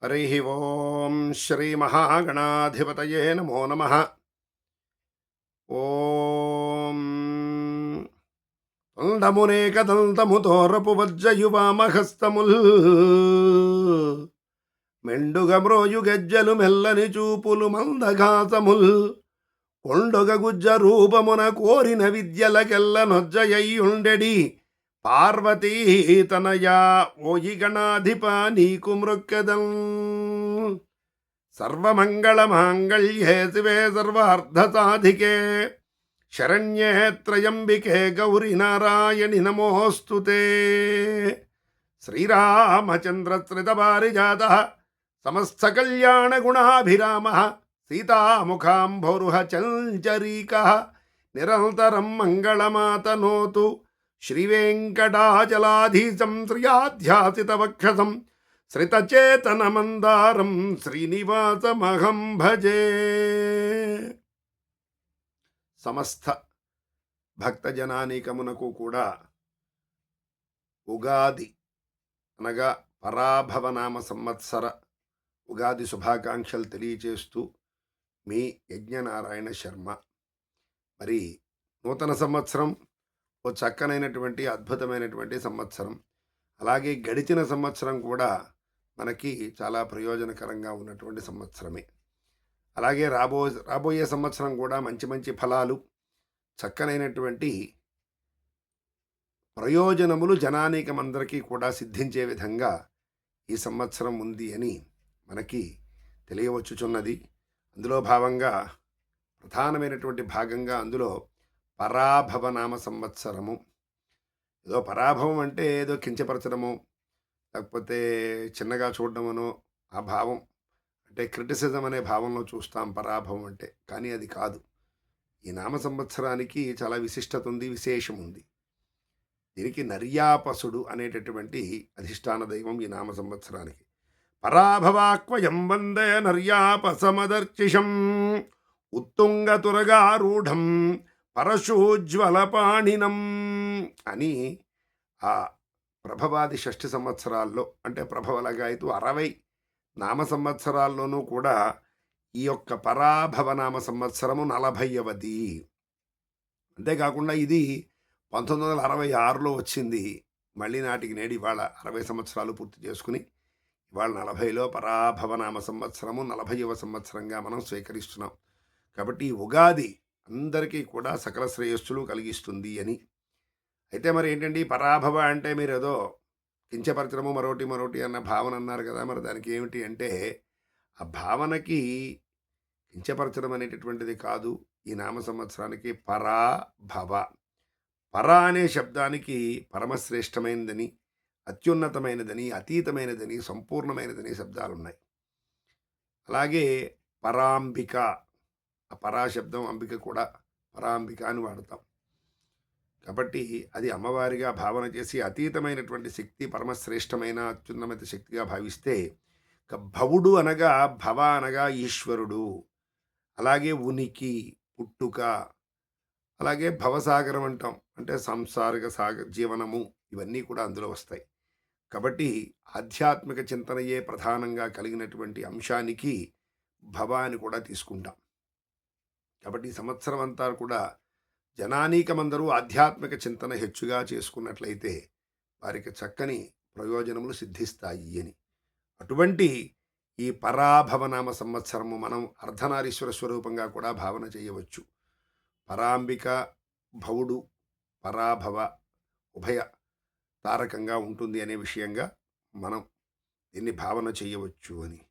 హరి ఓం శ్రీ మహాగణాధిపతయే నమో నమ. ఓం దండమునేకదంతము తోరపు వజ్రయువామహస్తముల్ మెండుగ మ్రోయు గజ్జలు మెల్లని చూపులు మందఘాతముల్ కొండొగ గుజ్జ రూపమున కోరిన విద్యలకెల్ల నొజ్జయ్యుండెడి పార్వతీ తనయా ఓయి గణాధిప నీకు మృక్కెదం. సర్వమంగళమాంగళ్యే శివే సర్వార్ధసాధికే శరణ్యే త్రయంబికే గౌరి నారాయణి నమోస్తుతే. శ్రీరామచంద్రశ్రితపారిజాత సమస్త కళ్యాణ గుణాభిరామ సీతాముఖాంభోరుహ చంచరీక నిరంతరం మంగళమాతనోతు. శ్రీవేంకటాచలాధీశం శ్రియాధ్యాసితవక్షసం శ్రితచేతనమందారం శ్రీనివాసమహం భజే. సమస్త భక్తజనానీకమునకు కూడా ఉగాది అనగా పరాభవనామ సంవత్సర ఉగాది శుభాకాంక్షలు తెలియచేస్తూ మీ యజ్ఞనారాయణ శర్మ. మరి నూతన సంవత్సరం ఓ చక్కనైనటువంటి అద్భుతమైనటువంటి సంవత్సరం. అలాగే గడిచిన సంవత్సరం కూడా మనకి చాలా ప్రయోజనకరంగా ఉన్నటువంటి సంవత్సరమే. అలాగే రాబోయే సంవత్సరం కూడా మంచి మంచి ఫలాలు, చక్కనైనటువంటి ప్రయోజనములు జనానీకమందరికీ కూడా సిద్ధించే విధంగా ఈ సంవత్సరం ఉంది అని మనకి తెలియవచ్చుచున్నది. అందులో భాగంగా ప్రధానమైనటువంటి భాగంగా అందులో పరాభవనామ సంవత్సరము. ఏదో పరాభవం అంటే ఏదో కించపరచడము, లేకపోతే చిన్నగా చూడడమనో ఆ భావం అంటే క్రిటిసిజం అనే భావంలో చూస్తాం పరాభవం అంటే. కానీ అది కాదు. ఈ నామ సంవత్సరానికి చాలా విశిష్టత ఉంది, విశేషం ఉంది. దీనికి నర్యాపసుడు అనేటటువంటి అధిష్టాన దైవం ఈ నామ సంవత్సరానికి. పరాభవాక్వయం వందే నర్యాపసమదర్చిషం ఉత్తుంగతురగారూఢం పరశోజ్వలపాణినం అని ఆ ప్రభవాది షష్ఠి సంవత్సరాల్లో అంటే ప్రభవలగాయతు 60 నామ సంవత్సరాల్లోనూ కూడా ఈ యొక్క పరాభవనామ సంవత్సరము 40వది. అంతేకాకుండా ఇది 1966లో వచ్చింది. మళ్ళీ నాటికి నేడు ఇవాళ 60 సంవత్సరాలు పూర్తి చేసుకుని ఇవాళ 40లో పరాభవనామ సంవత్సరము 40వ సంవత్సరంగా మనం స్వీకరిస్తున్నాం. కాబట్టి ఈ ఉగాది అందరికీ కూడా సకల శ్రేయస్సులు కలిగిస్తుంది అని. అయితే మరి ఏంటండి పరాభవ అంటే మీరు ఏదో కించపరచడము మరోటి అన్న భావన అన్నారు కదా. మరి దానికి ఏమిటి అంటే ఆ భావనకి కించపరచడం అనేటటువంటిది కాదు. ఈ నామ సంవత్సరానికి పరాభవ, పర అనే శబ్దానికి పరమశ్రేష్టమైనదని, అత్యున్నతమైనదని, అతీతమైనదని, సంపూర్ణమైనదని శబ్దాలున్నాయి. అలాగే పరాంబిక, ఆ పరాశబ్దం అంబిక కూడా పరాంబిక అని వాడతాం. కాబట్టి అది అమ్మవారిగా భావన చేసి అతీతమైనటువంటి శక్తి, పరమశ్రేష్టమైన అత్యున్నత శక్తిగా భావిస్తే భవుడు అనగా భవ అనగా ఈశ్వరుడు, అలాగే ఉనికి, పుట్టుక, అలాగే భవసాగరం అంటాం అంటే సంసారిక జీవనము, ఇవన్నీ కూడా అందులో వస్తాయి. కాబట్టి ఆధ్యాత్మిక చింతనయే ప్రధానంగా కలిగినటువంటి అంశానికి భవ అని కూడా తీసుకుంటాం. కాబట్టి ఈ సంవత్సరం అంతా కూడా జనానీకమందరూ ఆధ్యాత్మిక చింతన హెచ్చుగా చేసుకున్నట్లయితే వారికి చక్కని ప్రయోజనములు సిద్ధిస్తాయి అని. అటువంటి ఈ పరాభవనామ సంవత్సరము మనం అర్ధనారీశ్వర స్వరూపంగా కూడా భావన చేయవచ్చు. పరాంబిక, భవుడు, పరాభవ ఉభయ తారకంగా ఉంటుంది అనే విషయంగా మనం దీన్ని భావన చేయవచ్చు అని.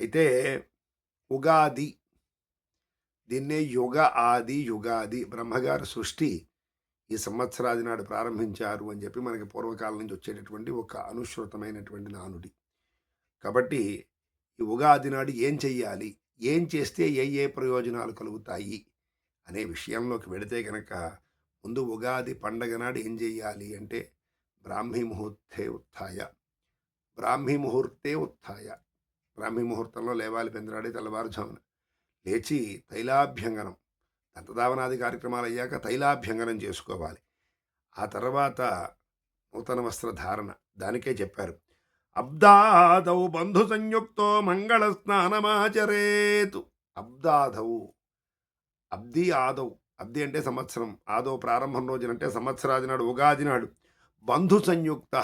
అయితే ఉగాది, దీన్నే యుగ ఆది యుగాది, బ్రహ్మగారి సృష్టి ఈ సంవత్సరాది నాడు ప్రారంభించారు అని చెప్పి మనకి పూర్వకాలం నుంచి వచ్చేటటువంటి ఒక అనుశ్రుతమైనటువంటి నానుడి. కాబట్టి ఈ ఉగాది నాడు ఏం చెయ్యాలి, ఏం చేస్తే ఏ ప్రయోజనాలు కలుగుతాయి అనే విషయంలోకి వెడితే కనుక ముందు ఉగాది పండగ నాడు ఏం చెయ్యాలి అంటే బ్రాహ్మీ ముహూర్తే ఉత్థాయ, బ్రాహ్మీ ముహూర్తంలో లేవాలి, పెందరాడి తెల్లవారుజామున లేచి తైలాభ్యంగనం, దంతధావనాది కార్యక్రమాలు అయ్యాక తైలాభ్యంగనం చేసుకోవాలి. ఆ తర్వాత నూతన వస్త్రధారణ, దానికే చెప్పారు అబ్దాదౌ బంధు సంయుక్తో మంగళ స్నానమాచరేతు. అబ్దాదౌ, అబ్ది ఆదౌ, అబ్ది అంటే సంవత్సరం, ఆదో ప్రారంభం రోజునంటే సంవత్సరాది నాడు, ఉగాది నాడు బంధు సంయుక్త,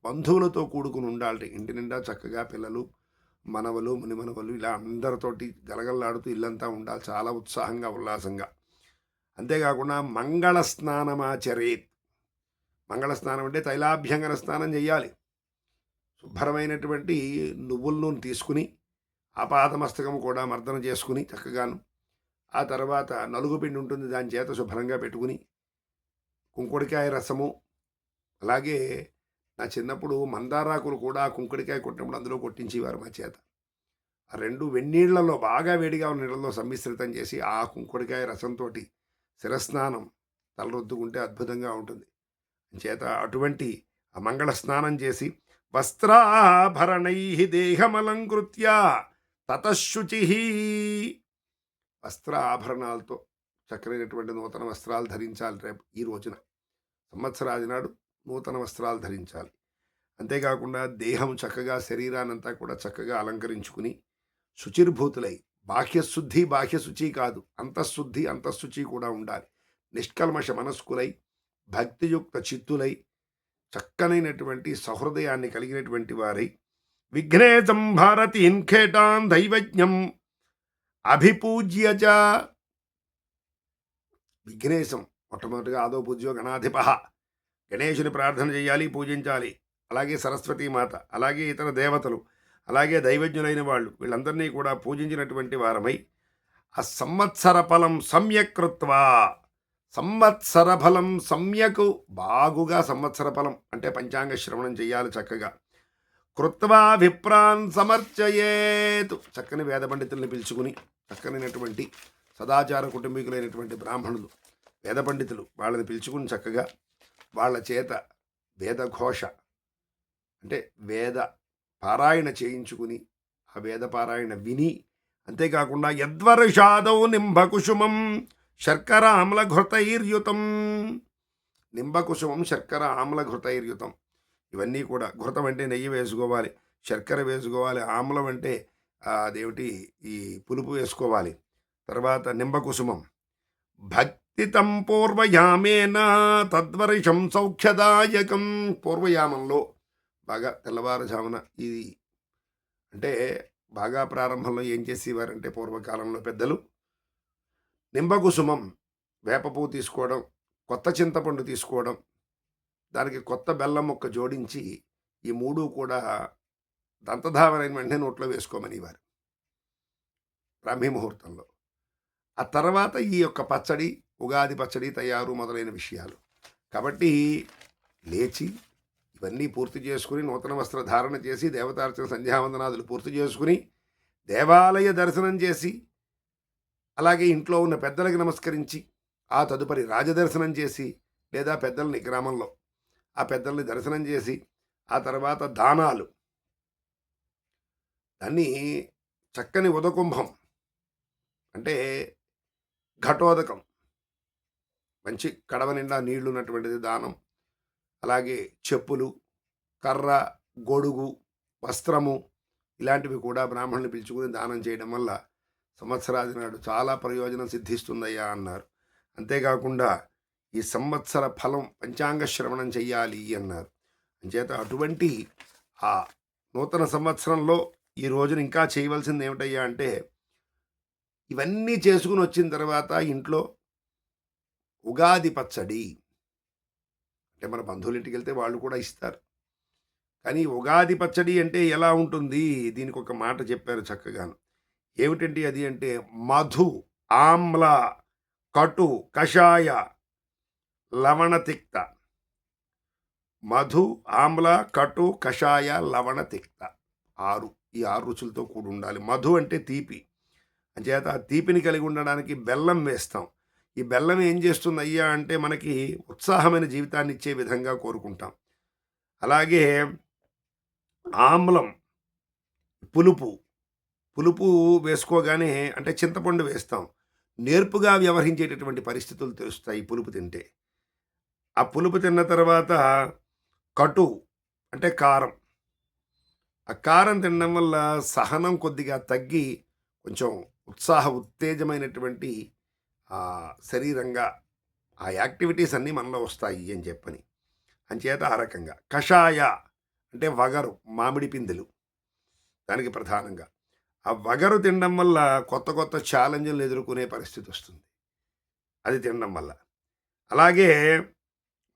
బంధువులతో కూడుకుని ఉండాలి. ఇంటి నిండా చక్కగా పిల్లలు, మనవలు, మునిమనవలు ఇలా అందరితోటి గలగల్లాడుతూ ఇల్లంతా ఉండాలి, చాలా ఉత్సాహంగా ఉల్లాసంగా. అంతేకాకుండా మంగళ స్నానమాచరేత్. మంగళ స్నానం అంటే తైలాభ్యంగన స్నానం చేయాలి. శుభ్రమైనటువంటి నువ్వుల నూనె తీసుకుని ఆపాదమస్తకం కూడా మర్దన చేసుకుని చక్కగాను, ఆ తర్వాత నలుగు పిండి ఉంటుంది దాని చేత శుభ్రంగా పెట్టుకుని కుంకుడికాయ రసము, అలాగే నా చిన్నప్పుడు మందారాకులు కూడా ఆ కుంకుడికాయ కొట్టినప్పుడు అందులో కొట్టించేవారు మా చేత. ఆ రెండు వెన్నీళ్లలో బాగా వేడిగా ఉన్న నీళ్ళలో సమ్మిశ్రితం చేసి ఆ కుంకుడికాయ రసంతో శిరస్నానం తలరొద్దుకుంటే అద్భుతంగా ఉంటుంది. చేత అటువంటి ఆ మంగళ స్నానం చేసి వస్త్రాభరణై దేహమలంకృత్య తతశుచి, వస్త్ర ఆభరణాలతో చక్కనైనటువంటి నూతన వస్త్రాలు ధరించాలి. రేపు ఈ రోజున సంవత్సరాది నాడు నూతన వస్త్రాలు ధరించాలి. అంతేకాకుండా దేహం చక్కగా, శరీరానంతా కూడా చక్కగా అలంకరించుకుని శుచిర్భూతులై, బాహ్యశుద్ధి బాహ్యశుచి కాదు, అంతఃశుద్ధి అంతఃశుచి కూడా ఉండాలి. నిష్కల్మష మనస్కులై, భక్తియుక్త చిత్తులై, చక్కనైనటువంటి సహృదయాన్ని కలిగినటువంటి వారై విఘ్నేశం భారతీన్ ఖేటాన్ దైవజ్ఞం అభిపూజ్యచ. విఘ్నేశం మొట్టమొదటిగా ఆదో పూజ్యో గణాధిప, గణేశుని ప్రార్థన చేయాలి, పూజించాలి. అలాగే సరస్వతీమాత, అలాగే ఇతర దేవతలు, అలాగే దైవజ్ఞులైన వాళ్ళు, వీళ్ళందరినీ కూడా పూజించినటువంటి వారమై ఆ సంవత్సర ఫలం సమ్యక్ కృత్వా, సంవత్సర ఫలం సమ్యకు బాగుగా, సంవత్సర ఫలం అంటే పంచాంగ శ్రవణం చేయాలి చక్కగా. కృత్వా విప్రాన్ సమర్చయేతు, చక్కని వేద పండితుల్ని పిలుచుకుని, చక్కనైనటువంటి సదాచార కుటుంబీకులైనటువంటి బ్రాహ్మణులు, వేద పండితులు, వాళ్ళని పిలుచుకుని చక్కగా వాళ్ళ చేత వేదఘోష అంటే వేద పారాయణ చేయించుకుని ఆ వేద పారాయణ విని, అంతేకాకుండా యద్వర్షాదౌ నింబకుసుమం శర్కర ఆమ్ల ఘృతైర్యుతం, నింబకుసుమం శర్కర ఆమ్ల ఘృతైర్యుతం, ఇవన్నీ కూడా, ఘృతం అంటే నెయ్యి వేసుకోవాలి, శర్కర వేసుకోవాలి, ఆమ్లం అంటే అదేమిటి ఈ పులుపు వేసుకోవాలి. తర్వాత నింబకుసుమం భక్తితం పూర్వయామేన తద్వర్షం సౌఖ్యదాయకం. పూర్వయామంలో బాగా తెల్లవారుజామున ఇది అంటే బాగా ప్రారంభంలో ఏం చేసేవారంటే పూర్వకాలంలో పెద్దలు నింబకుసుమం, వేపపువ్వు తీసుకోవడం, కొత్త చింతపండు తీసుకోవడం, దానికి కొత్త బెల్లం ముక్క జోడించి ఈ మూడు కూడా దంతధావనైన వెంటనే నోట్లో వేసుకోమనేవారు బ్రాహ్మీ ముహూర్తంలో. ఆ తర్వాత ఈ యొక్క పచ్చడి, ఉగాది పచ్చడి తయారు మొదలైన విషయాలు. కాబట్టి లేచి ఇవన్నీ పూర్తి చేసుకుని, నూతన వస్త్ర ధారణ చేసి, దేవతార్చన సంధ్యావందనాదులు పూర్తి చేసుకుని, దేవాలయ దర్శనం చేసి, అలాగే ఇంట్లో ఉన్న పెద్దలకి నమస్కరించి, ఆ తదుపరి రాజదర్శనం చేసి, లేదా పెద్దల్ని గ్రామంలో ఆ పెద్దల్ని దర్శనం చేసి, ఆ తర్వాత దానాలు, దాన్ని చక్కని ఉదకుంభం అంటే ఘటోదకం, మంచి కడవ నిండా నీళ్లు ఉన్నటువంటిది దానం. అలాగే చెప్పులు, కర్ర, గొడుగు, వస్త్రము ఇలాంటివి కూడా బ్రాహ్మణుని పిలుచుకుని దానం చేయడం వల్ల సంవత్సరాది నాడు చాలా ప్రయోజనం సిద్ధిస్తుందయ్యా అన్నారు. అంతేకాకుండా ఈ సంవత్సర ఫలం పంచాంగ శ్రవణం చెయ్యాలి అన్నారు. అంచేత అటువంటి ఆ నూతన సంవత్సరంలో ఈ రోజున ఇంకా చేయవలసింది ఏమిటయ్యా అంటే, ఇవన్నీ చేసుకుని వచ్చిన తర్వాత ఇంట్లో ఉగాది పచ్చడి అంటే మన బంధువులింటికి వెళ్తే వాళ్ళు కూడా ఇస్తారు. కానీ ఉగాది పచ్చడి అంటే ఎలా ఉంటుంది, దీనికి ఒక మాట చెప్పారు చక్కగాను. ఏమిటండి అది అంటే మధు, ఆమ్ల, కటు, కషాయ, లవణ తిక్త. మధు, ఆమ్ల, కటు, కషాయ, లవణ తిక్త, 6. ఈ 6 రుచులతో కూడి ఉండాలి. మధు అంటే తీపి, అంచేత ఆ తీపిని కలిగి ఉండడానికి బెల్లం వేస్తాం. ఈ బెల్లం ఏం చేస్తుంది అయ్యా అంటే మనకి ఉత్సాహమైన జీవితాన్ని ఇచ్చే విధంగా కోరుకుంటాం. అలాగే ఆమ్లం, పులుపు, పులుపు వేసుకోగానే అంటే చింతపండు వేస్తాం, నేర్పుగా వ్యవహరించేటటువంటి పరిస్థితులు తెలుస్తాయి పులుపు తింటే. ఆ పులుపు తిన్న తర్వాత కటు అంటే కారం, ఆ కారం తినడం వల్ల సహనం కొద్దిగా తగ్గి కొంచెం ఉత్తేజమైనటువంటి శరీరంగా ఆ యాక్టివిటీస్ అన్నీ మనలో వస్తాయి అని చెప్పని. అంచేత ఆ రకంగా. కషాయ అంటే వగరు, మామిడి పిందెలు దానికి ప్రధానంగా. ఆ వగరు తినడం వల్ల కొత్త కొత్త ఛాలెంజ్‌లను ఎదుర్కొనే పరిస్థితొస్తుంది. అది తినడం వల్ల. అలాగే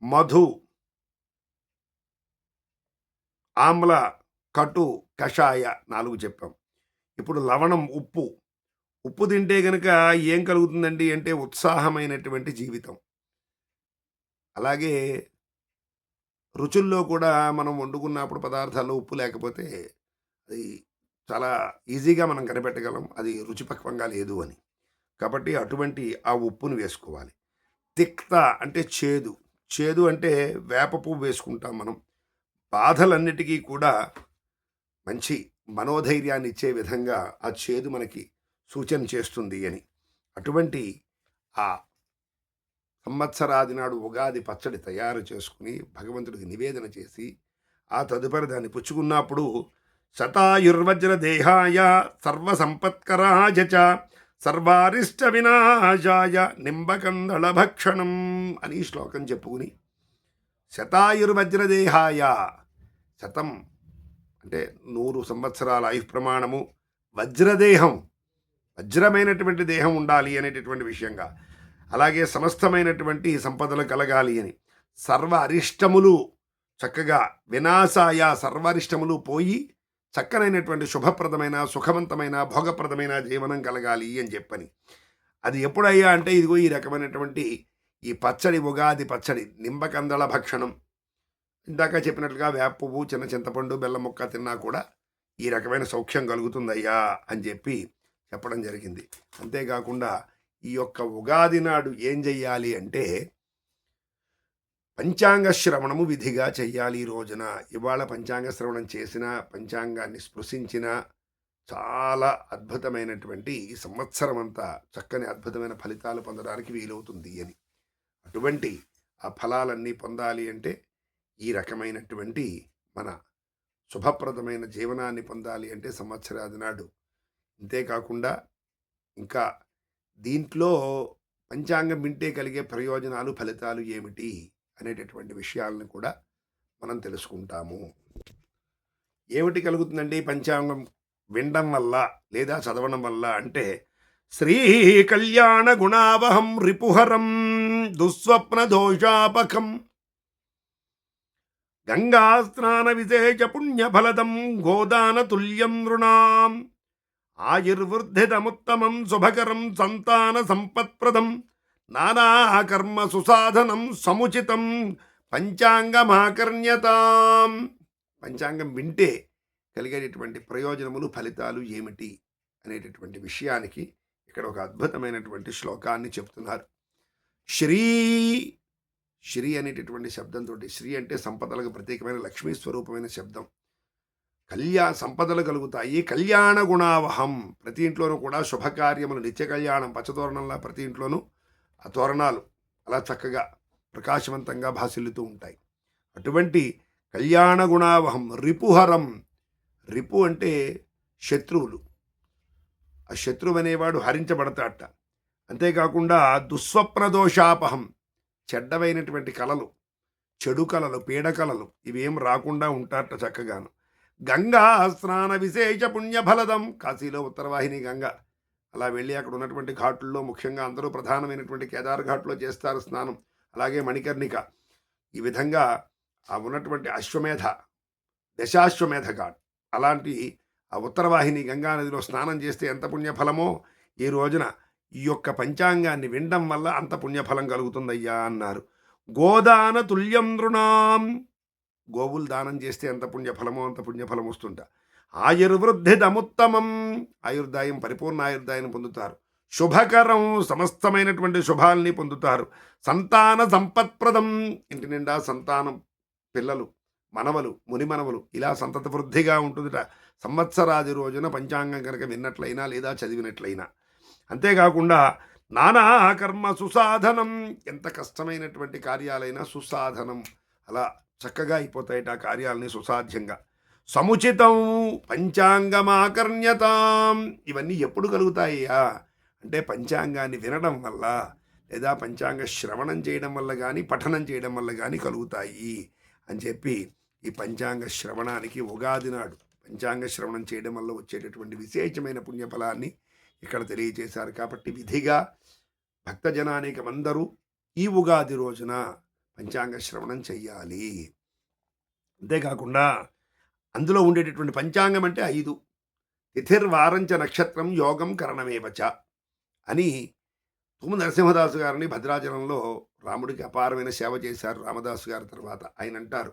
మధు, ఆమ్ల, కటు, కషాయ 4 చెప్పాం. ఇప్పుడు లవణం, ఉప్పు. ఉప్పు తింటే గనక ఏం కలుగుతుందండి అంటే ఉత్సాహమైనటువంటి జీవితం. అలాగే రుచుల్లో కూడా మనం వండుకున్నప్పుడు పదార్థాల్లో ఉప్పు లేకపోతే అది చాలా ఈజీగా మనం కనిపెట్టగలం. అది రుచిపక్వంగా లేదు అని. కాబట్టి అటువంటి ఆ ఉప్పుని వేసుకోవాలి. తిక్త అంటే చేదు. చేదు అంటే వేప పువ్వు వేసుకుంటాం మనం. బాధలన్నిటికీ కూడా మంచి మనోధైర్యాన్ని ఇచ్చే విధంగా ఆ చేదు మనకి సూచన చేస్తుంది అని. అటువంటి ఆ సంవత్సరాది నాడు ఉగాది పచ్చడి తయారు చేసుకుని భగవంతుడికి నివేదన చేసి ఆ తదుపరి దాన్ని పుచ్చుకున్నప్పుడు శతాయుర్వజ్ర దేహాయ సర్వసంపత్కరాయ చ సర్వారిష్ట వినాశాయ నింబకందళ భక్షణం అని శ్లోకం చెప్పుకుని శతాయుర్వజ్రదేహాయ శతం అంటే 100 సంవత్సరాల ఆయుష్ ప్రమాణము, వజ్రదేహం వజ్రమైనటువంటి దేహం ఉండాలి అనేటటువంటి విషయంగా, అలాగే సమస్తమైనటువంటి సంపదలు కలగాలి అని, సర్వ అరిష్టములు చక్కగా వినాశాయ సర్వారిష్టములు పోయి చక్కనైనటువంటి శుభప్రదమైన సుఖవంతమైన భోగప్రదమైన జీవనం కలగాలి అని చెప్పని. అది ఎప్పుడయ్యా అంటే ఇదిగో ఈ రకమైనటువంటి ఈ పచ్చడి, ఉగాది పచ్చడి, నింబకందళ భక్షణం, ఇందాక చెప్పినట్లుగా వేప పువ్వు, చిన్న చింతపండు, బెల్లం ముక్క తిన్నా కూడా ఈ రకమైన సౌఖ్యం కలుగుతుందయ్యా అని చెప్పి చెప్పడం జరిగింది. అంతేకాకుండా ఈ యొక్క ఉగాది నాడు ఏం చెయ్యాలి అంటే పంచాంగ శ్రవణము విధిగా చెయ్యాలి ఈ రోజున. ఇవాళ పంచాంగ శ్రవణం చేసిన, పంచాంగాన్ని స్పృశించిన చాలా అద్భుతమైనటువంటి ఈ సంవత్సరం అంతా చక్కని అద్భుతమైన ఫలితాలు పొందడానికి వీలవుతుంది అని. అటువంటి ఆ ఫలాలన్నీ పొందాలి అంటే ఈ రకమైనటువంటి మన శుభప్రదమైన జీవనాన్ని పొందాలి అంటే సంవత్సరాది నాడు. అంతేకాకుండా ఇంకా దీంట్లో పంచాంగం వింటే కలిగే ప్రయోజనాలు, ఫలితాలు ఏమిటి అనేటటువంటి విషయాలను కూడా మనం తెలుసుకుంటాము. ఏమిటి కలుగుతుందండి పంచాంగం వినడం వల్ల లేదా చదవడం వల్ల అంటే శ్రీ కళ్యాణ గుణావహం రిపుహరం దుస్వప్న దోషాపకం గంగా స్నాన విశేష పుణ్యఫలదం గోదాన తుల్యం నృణాం ఆయుర్వృద్ధిదముత్తమం శుభకరం సంతాన సంపత్ప్రదం నానాకర్మ సుసాధనం సముచితం పంచాంగమాకర్ణ్యతాం. పంచాంగం వింటే కలిగేటటువంటి ప్రయోజనములు, ఫలితాలు ఏమిటి అనేటటువంటి విషయానికి ఇక్కడ ఒక అద్భుతమైనటువంటి శ్లోకాన్ని చెప్తున్నారు. శ్రీ శ్రీ అనేటటువంటి శబ్దంతో, శ్రీ అంటే సంపదలకు ప్రత్యేకమైన లక్ష్మీ స్వరూపమైన శబ్దం. సంపదలు కలుగుతాయి. కళ్యాణ గుణావహం, ప్రతి ఇంట్లోనూ కూడా శుభకార్యములు, నిత్య కళ్యాణం, పచ్చతోరణంలా ప్రతి ఇంట్లోనూ ఆ తోరణాలు అలా చక్కగా ప్రకాశవంతంగా భాసిల్లుతూ ఉంటాయి. అటువంటి కళ్యాణ గుణావహం రిపుహరం. రిపు అంటే శత్రువులు. ఆ శత్రువు అనేవాడు హరించబడతాట. అంతేకాకుండా దుస్వప్న దోషాపహం, చెడ్డవైనటువంటి కలలు, చెడు కలలు, పీడకలలు ఇవేం రాకుండా ఉంటారట చక్కగాను. గంగా స్నాన విశేష పుణ్యఫలదం, కాశీలో ఉత్తరవాహిని గంగ, అలా వెళ్ళి అక్కడ ఉన్నటువంటి ఘాట్లలో ముఖ్యంగా అందరూ ప్రధానమైనటువంటి కేదార్ ఘాట్లో చేస్తారు స్నానం. అలాగే మణికర్ణిక, ఈ విధంగా ఆ ఉన్నటువంటి అశ్వమేధ, దశాశ్వమేధ ఘాట్, అలాంటి ఆ ఉత్తరవాహిని గంగా నదిలో స్నానం చేస్తే ఎంత పుణ్యఫలమో ఈ రోజున ఈ యొక్క పంచాంగాన్ని వినడం వల్ల అంత పుణ్యఫలం కలుగుతుందయ్యా అన్నారు. గోదాన తుల్యం నృణాం, గోవులు దానం చేస్తే ఎంత పుణ్యఫలమో అంత పుణ్యఫలం వస్తుంట. ఆయుర్వృద్ధిదముత్తమం, ఆయుర్దాయం, పరిపూర్ణ ఆయుర్దాయం పొందుతారు. శుభకరం, సమస్తమైనటువంటి శుభాల్ని పొందుతారు. సంతాన సంపత్ప్రదం, ఇంటి నిండా సంతానం, పిల్లలు, మనవలు, మునిమనవలు, ఇలా సంతత వృద్ధిగా ఉంటుందిట సంవత్సరాది రోజున పంచాంగం కనుక విన్నట్లయినా లేదా చదివినట్లయినా. అంతేకాకుండా నానా కర్మ సుసాధనం, ఎంత కష్టమైనటువంటి కార్యాలైనా సుసాధనం, అలా చక్కగా అయిపోతాయి ఆ కార్యాలని సుసాధ్యంగా. సముచితం పంచాంగమాకర్ణ్యతాం. ఇవన్నీ ఎప్పుడు కలుగుతాయ్యా అంటే పంచాంగాన్ని వినడం వల్ల, లేదా పంచాంగ శ్రవణం చేయడం వల్ల కానీ, పఠనం చేయడం వల్ల కానీ కలుగుతాయి అని చెప్పి ఈ పంచాంగ శ్రవణానికి ఉగాది నాడు పంచాంగ శ్రవణం చేయడం వల్ల వచ్చేటటువంటి విశేషమైన పుణ్యఫలాన్ని ఇక్కడ తెలియజేశారు. కాబట్టి విధిగా భక్తజనానికమందరూ ఈ ఉగాది రోజున పంచాంగ శ్రవణం చెయ్యాలి. అంతేకాకుండా అందులో ఉండేటటువంటి పంచాంగం అంటే 5: తిథిర్వారంచ నక్షత్రం యోగం కరణమేవచ అని తుమ్ము నరసింహదాసు గారిని భద్రాచలంలో రాముడికి అపారమైన సేవ చేశారు రామదాసు గారి తర్వాత. ఆయన అంటారు,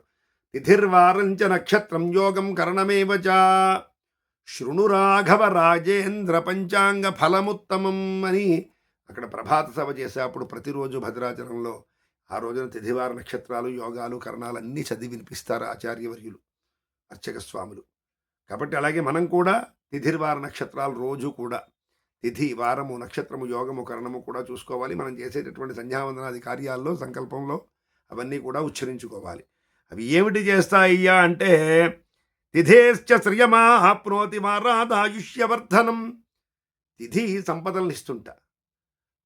తిథిర్వారంచ నక్షత్రం యోగం కరణమేవచ శృణు రాఘవ రాజేంద్ర పంచాంగ ఫలముత్తమం అని అక్కడ ప్రభాత సభ చేసేప్పుడు ప్రతిరోజు భద్రాచలంలో ఆ రోజున తిథివార నక్షత్రాలు, యోగాలు, కరణాలు అన్నీ చదివి వినిపిస్తారు ఆచార్యవర్యులు, అర్చక స్వాములు. కాబట్టి అలాగే మనం కూడా తిథిర్వార నక్షత్రాలు రోజు కూడా తిథి, వారము, నక్షత్రము, యోగము, కరణము కూడా చూసుకోవాలి. మనం చేసేటటువంటి సంధ్యావందనాది కార్యాల్లో, సంకల్పంలో అవన్నీ కూడా ఉచ్చరించుకోవాలి. అవి ఏమిటి చేస్తాయ్యా అంటే తిథేశ్చ శ్రియమాప్నోతి వారాదాయుష్యవర్ధనం. తిథి సంపదలను ఇస్తుంట,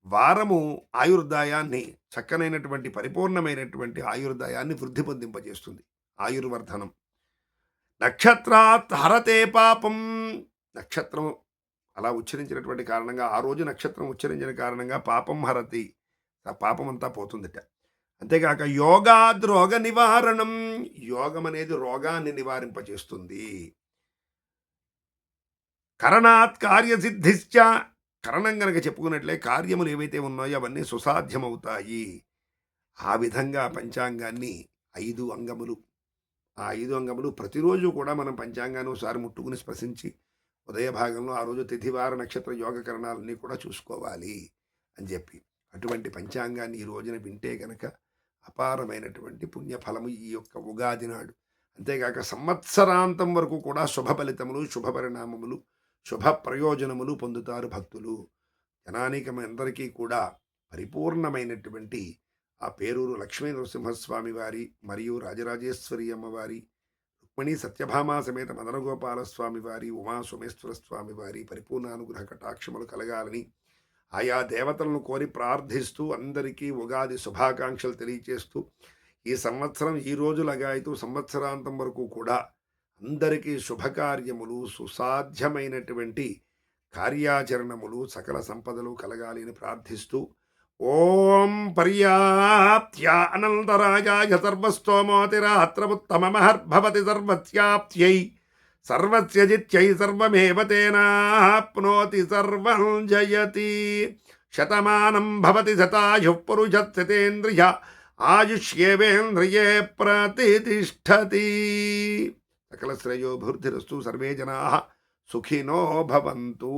వారము ఆయుర్దాయాన్ని, చక్కనైనటువంటి పరిపూర్ణమైనటువంటి ఆయుర్దాయాన్ని వృద్ధి పొందింపజేస్తుంది, ఆయుర్వర్ధనం. నక్షత్రాత్ హరతే పాపం. నక్షత్రం అలా ఉచ్చరించినటువంటి కారణంగా, ఆ రోజు నక్షత్రం ఉచ్చరించిన కారణంగా పాపం హరతి, ఆ పాపం అంతా పోతుందిట. అంతేకాక యోగాద్ రోగ నివారణం. యోగం అనేది రోగాన్ని నివారింపచేస్తుంది. కరణాత్ కార్యసిద్ధిశ్చ. కరణం గనక చెప్పుకున్నట్లే కార్యములు ఏవైతే ఉన్నాయో అవన్నీ సుసాధ్యమవుతాయి. ఆ విధంగా పంచాంగాన్ని 5 అంగములు, ఆ 5 అంగములు ప్రతిరోజు కూడా మనం పంచాంగాన్ని ఒకసారి ముట్టుకుని స్పృశించి ఉదయ భాగంలో ఆ రోజు తిథివార నక్షత్ర యోగకరణాలన్నీ కూడా చూసుకోవాలి అని చెప్పి, అటువంటి పంచాంగాన్ని ఈ రోజున వింటే కనుక అపారమైనటువంటి పుణ్యఫలము ఈ యొక్క ఉగాది నాడు. అంతేకాక సంవత్సరాంతం వరకు కూడా శుభ ఫలితములు, శుభ పరిణామములు, శుభ ప్రయోజనములు పొందుతారు భక్తులు. జనానికమందరికీ కూడా పరిపూర్ణమైనటువంటి ఆ పేరూరు లక్ష్మీ నరసింహస్వామి వారి మరియు రాజరాజేశ్వరి అమ్మవారి, రుక్మిణీ సత్యభామా సమేత మదనగోపాల స్వామి వారి, ఉమా సోమేశ్వర స్వామి వారి పరిపూర్ణానుగ్రహ కటాక్షములు కలగాలని ఆయా దేవతలను కోరి ప్రార్థిస్తూ అందరికీ ఉగాది శుభాకాంక్షలు తెలియచేస్తూ, ఈ సంవత్సరం ఈ రోజు లగాయతూ సంవత్సరాంతం వరకు కూడా అందరికీ శుభకార్యములు, సుసాధ్యమైనటువంటి కార్యాచరణములు, సకల సంపదలు కలగాలి అని ప్రార్థిస్తూ, ఓం పర్యాప్త్య అనంతరాజాయ సర్వస్తోమోతిరాత్రముత్తమమహర్భవతి సర్వస్యాప్త్యై సర్వస్య జిత్యై సర్వమేవ తేనాప్నోతి సర్వం జయతి. శతమానం భవతి శతాయుః పురుషస్యతేంద్రియ ఆయుష్యేవేంద్రియే ప్రతిష్టతి. సకల శ్రేయోభివృద్ధిరస్తు. సర్వే జనాః సుఖినో భవంతు.